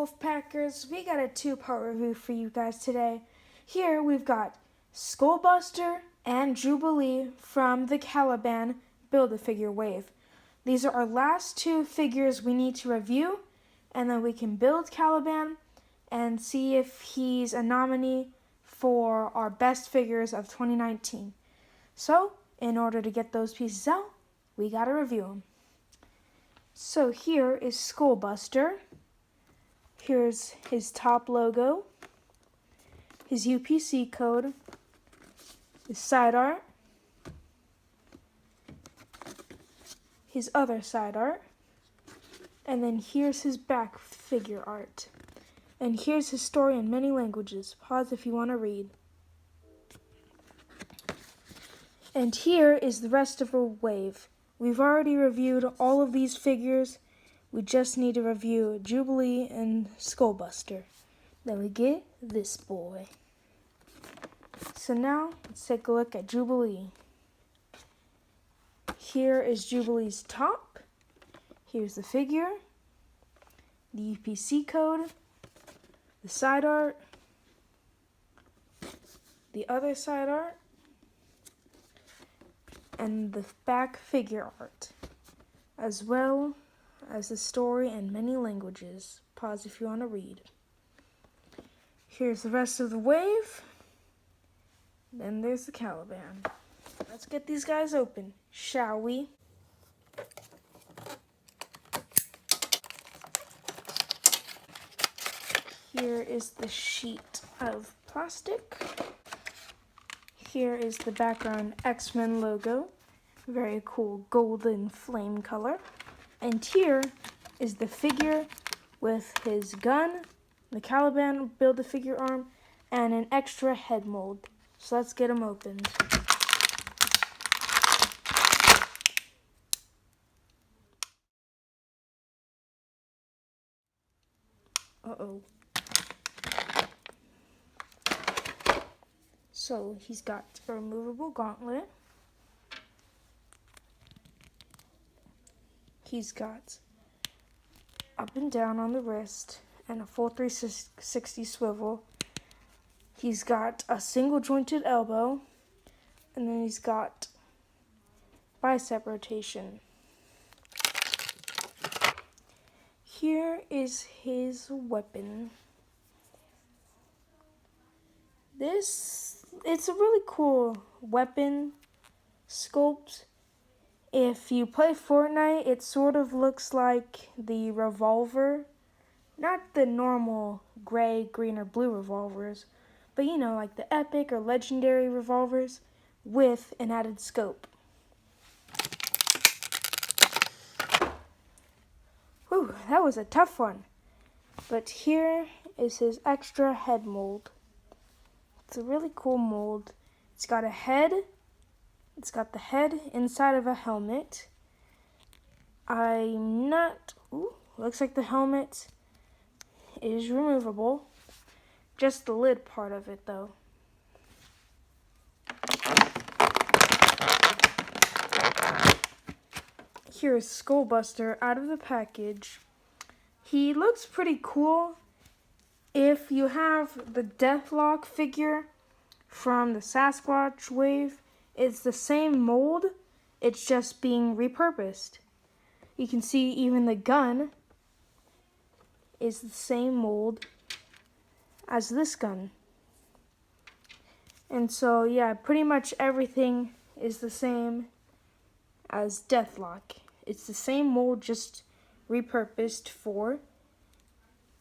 Wolfpackers, we got a two-part review for you guys today. Here we've got SkullBuster and Jubilee from the Caliban Build-A-Figure wave. These are our last two figures we need to review, and then we can build Caliban and see if he's a nominee for our best figures of 2019. So, in order to get those pieces out, we gotta review them. So here is SkullBuster. Here's his top logo, his UPC code, his side art, his other side art, and then here's his back figure art. And here's his story in many languages. Pause if you want to read. And here is the rest of our wave. We've already reviewed all of these figures. We just need to review Jubilee and SkullBuster. Then we get this boy. So now, let's take a look at Jubilee. Here is Jubilee's top. Here's the figure, the UPC code, the side art, the other side art, and the back figure art, as well as the story in many languages. Pause if you want to read. Here's the rest of the wave. Then there's the Caliban. Let's get these guys open, shall we? Here is the sheet of plastic. Here is the background X-Men logo. Very cool golden flame color. And here is the figure with his gun, the Caliban Build-A-Figure arm, and an extra head mold. So let's get them opened. Uh-oh. So he's got a removable gauntlet. He's got up and down on the wrist and a full 360 swivel. He's got a single jointed elbow, and then he's got bicep rotation. Here is his weapon. It's a really cool weapon sculpt. If you play Fortnite, it sort of looks like the revolver. Not the normal gray, green, or blue revolvers, but you know, like the epic or legendary revolvers with an added scope. Whew, that was a tough one. But here is his extra head mold. It's a really cool mold. It's got a head. It's got the head inside of a helmet. Looks like the helmet is removable. Just the lid part of it, though. Here's SkullBuster out of the package. He looks pretty cool. If you have the Deathlock figure from the Sasquatch wave, it's the same mold, it's just being repurposed. You can see even the gun is the same mold as this gun. And so, yeah, pretty much everything is the same as Deathlock. It's the same mold, just repurposed for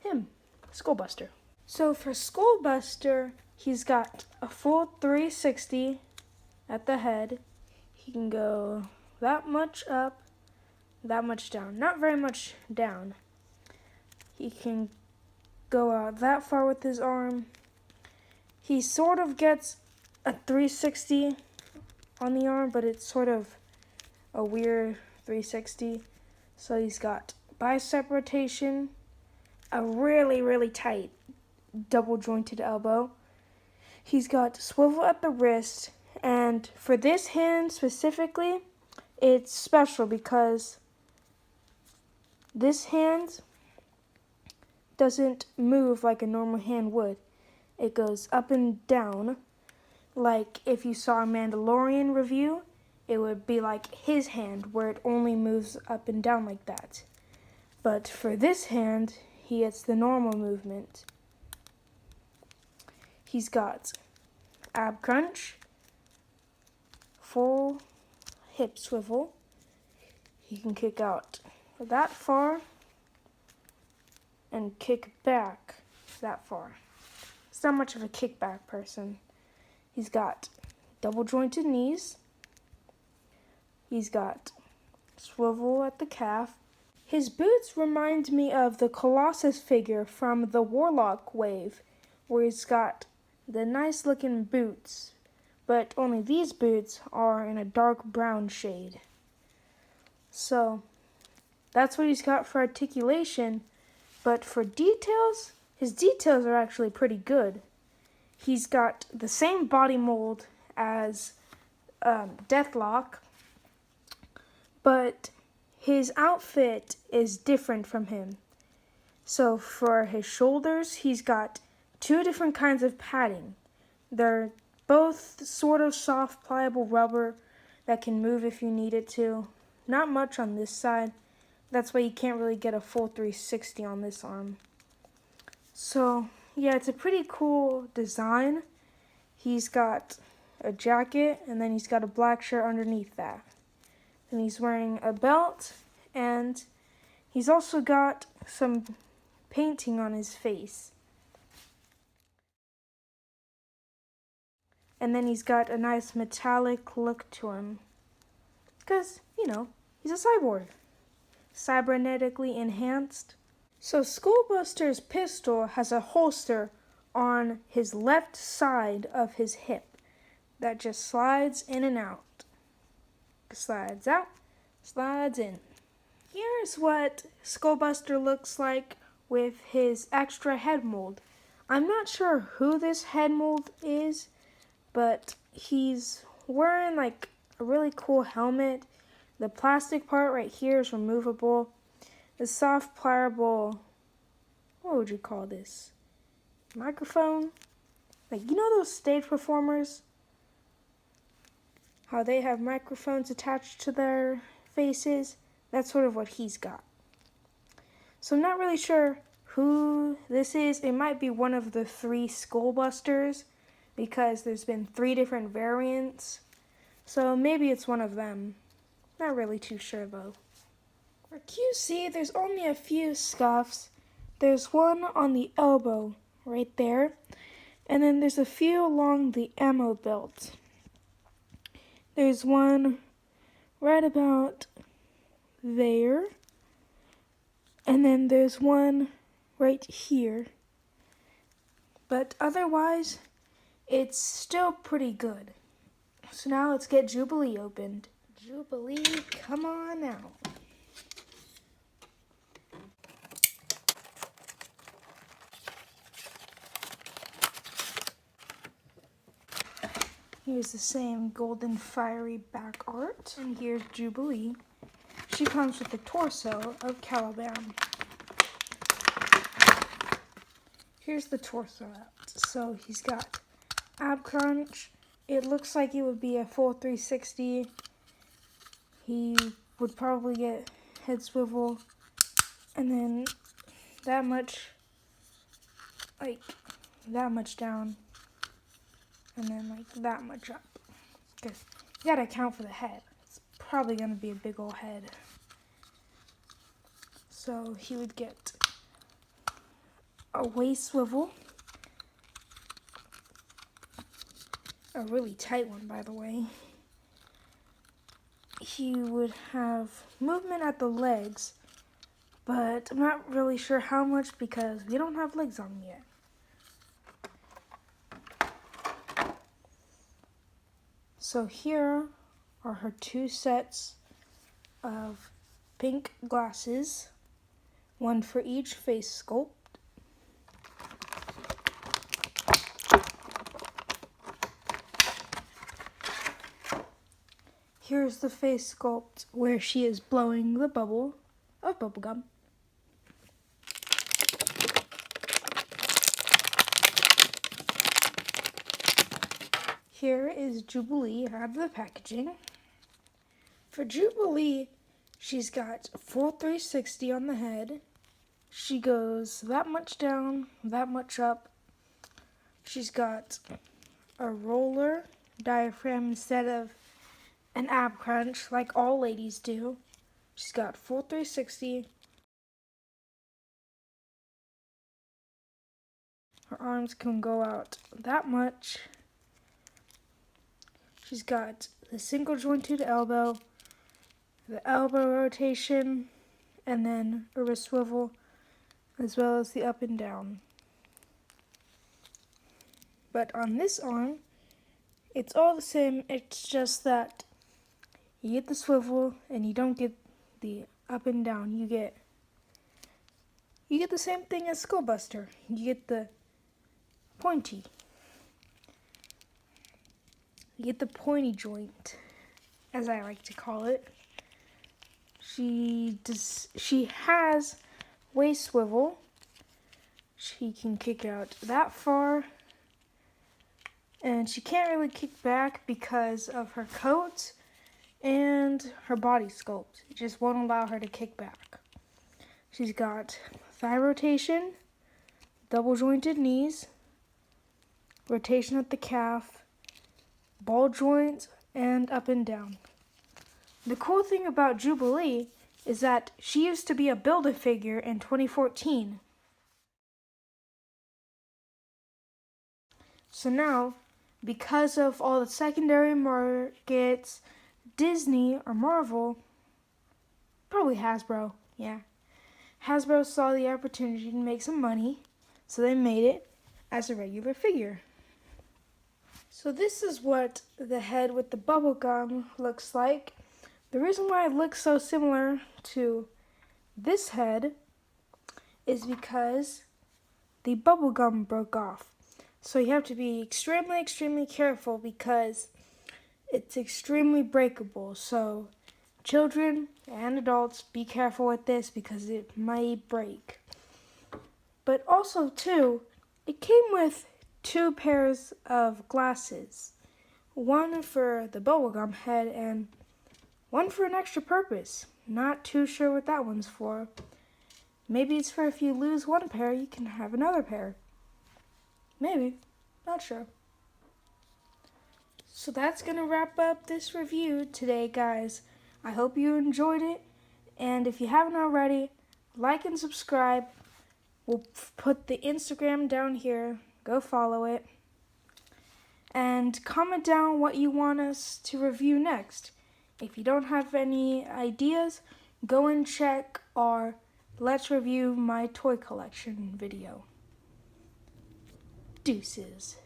him, SkullBuster. So for SkullBuster, he's got a full 360 at the head. He can go that much up, that much down. Not very much down. He can go out that far with his arm. He sort of gets a 360 on the arm, but it's sort of a weird 360. So he's got bicep rotation, a really, really tight double jointed elbow. He's got swivel at the wrist, and for this hand specifically, it's special because this hand doesn't move like a normal hand would. It goes up and down. Like if you saw a Mandalorian review, it would be like his hand where it only moves up and down like that. But for this hand, he gets the normal movement. He's got ab crunch, full hip swivel. He can kick out that far and kick back that far. He's not much of a kickback person. He's got double jointed knees. He's got swivel at the calf. His boots remind me of the Colossus figure from the Warlock wave, where he's got the nice looking boots, but only these boots are in a dark brown shade. So that's what he's got for articulation, but for details, his details are actually pretty good. He's got the same body mold as Deathlock, but his outfit is different from him. So for his shoulders, he's got two different kinds of padding. They're both sort of soft, pliable rubber that can move if you need it to. Not much on this side. That's why you can't really get a full 360 on this arm. So, yeah, it's a pretty cool design. He's got a jacket, and then he's got a black shirt underneath that. And he's wearing a belt, and he's also got some painting on his face. And then he's got a nice metallic look to him. Because, you know, he's a cyborg. Cybernetically enhanced. So SkullBuster's pistol has a holster on his left side of his hip that just slides in and out. Slides out, slides in. Here's what SkullBuster looks like with his extra head mold. I'm not sure who this head mold is, but he's wearing like a really cool helmet. The plastic part right here is removable. The soft, pliable, what would you call this? Microphone? Like, you know those stage performers? How they have microphones attached to their faces? That's sort of what he's got. So I'm not really sure who this is. It might be one of the 3 SkullBusters, because there's been 3 different variants. So maybe it's one of them. Not really too sure though. For QC, there's only a few scuffs. There's one on the elbow right there, and then there's a few along the ammo belt. There's one right about there, and then there's one right here. But otherwise, it's still pretty good. So now let's get Jubilee opened. Jubilee, come on out. Here's the same golden fiery back art. And here's Jubilee. She comes with the torso of Caliban. Here's the torso out. So he's got ab crunch. It looks like it would be a full 360. He would probably get head swivel. And then that much, like that much down. And then like that much up. Because you gotta account for the head. It's probably gonna be a big old head. So he would get a waist swivel. A really tight one, by the way. He would have movement at the legs, but I'm not really sure how much because we don't have legs on him yet. So here are her 2 sets of pink glasses, one for each face sculpt. Here's the face sculpt where she is blowing the bubble of bubblegum. Here is Jubilee out of the packaging. For Jubilee, she's got full 360 on the head. She goes that much down, that much up. She's got a roller diaphragm instead of an ab crunch like all ladies do. She's got full 360. Her arms can go out that much. She's got the single jointed elbow, the elbow rotation, and then a wrist swivel, as well as the up and down. But on this arm, it's all the same. It's just that you get the swivel and you don't get the up and down. You get the same thing as SkullBuster. You get the pointy. You get the pointy joint, as I like to call it. She has waist swivel. She can kick out that far. And she can't really kick back because of her coat and her body sculpt. It just won't allow her to kick back. She's got thigh rotation, double jointed knees, rotation at the calf, ball joint, and up and down. The cool thing about Jubilee is that she used to be a Build-A-Figure in 2014. So now, because of all the secondary markets, Disney or Marvel, probably Hasbro, yeah. Hasbro saw the opportunity to make some money, so they made it as a regular figure. So this is what the head with the bubble gum looks like. The reason why it looks so similar to this head is because the bubble gum broke off. So you have to be extremely, extremely careful because it's extremely breakable. So children and adults, be careful with this because it might break. But also too, it came with 2 pairs of glasses. One for the bubblegum head and one for an extra purpose. Not too sure what that one's for. Maybe it's for if you lose one pair, you can have another pair. Maybe. Not sure. So that's going to wrap up this review today, guys. I hope you enjoyed it. And if you haven't already, like and subscribe. We'll put the Instagram down here. Go follow it. And comment down what you want us to review next. If you don't have any ideas, go and check our Let's Review My Toy Collection video. Deuces.